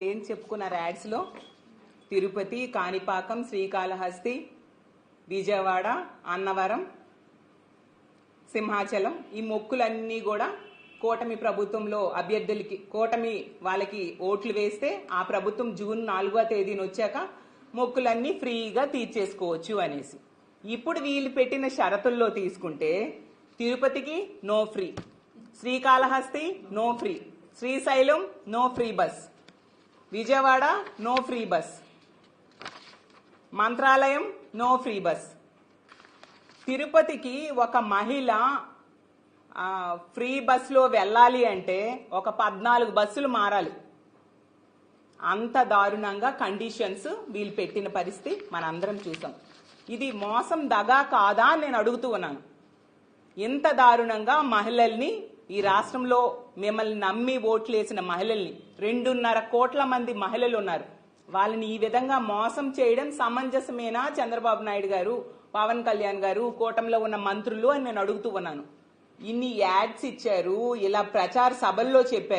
ఏం చెప్పుకున్నారు యాడ్స్ లో? తిరుపతి, కాణిపాకం, శ్రీకాళహస్తి, విజయవాడ, అన్నవరం, సింహాచలం, ఈ మొక్కులన్నీ కూడా కూటమి ప్రభుత్వంలో అభ్యర్థులకి, కూటమి వాళ్ళకి ఓట్లు వేస్తే ఆ ప్రభుత్వం జూన్ 4వ తేదీన వచ్చాక మొక్కులన్నీ ఫ్రీగా తీర్చేసుకోవచ్చు అనేసి. ఇప్పుడు వీళ్ళు పెట్టిన షరతుల్లో తీసుకుంటే తిరుపతికి no free, Srikalahasti no free, Srisailam no free bus, Vijayawada no free bus, Mantralayam no free bus. తిరుపతికి ఒక మహిళ ఫ్రీ బస్సులో వెళ్ళాలి అంటే ఒక 14 బస్సులు మారాలి. అంత దారుణంగా కండిషన్స్ వీళ్ళు పెట్టిన పరిస్థితి మనందరం చూసాం. ఇది మోసం దగా కాదా అని నేను అడుగుతూ ఉన్నాను. ఇంత దారుణంగా మహిళల్ని, ఈ రాష్ట్రంలో మిమ్మల్ని నమ్మి ఓట్లేసిన మహిళల్ని, 2.5 కోట్ల మంది మహిళలు ఉన్నారు, వాళ్ళని ఈ విధంగా మోసం చేయడం సమంజసమేనా చంద్రబాబు నాయుడు గారు, పవన్ కళ్యాణ్ గారు, కూటమిలో ఉన్న మంత్రులు అని నేను అడుగుతూ ఉన్నాను. ఇన్ని యాడ్స్ ఇచ్చారు, ఇలా ప్రచార సభల్లో చెప్పారు.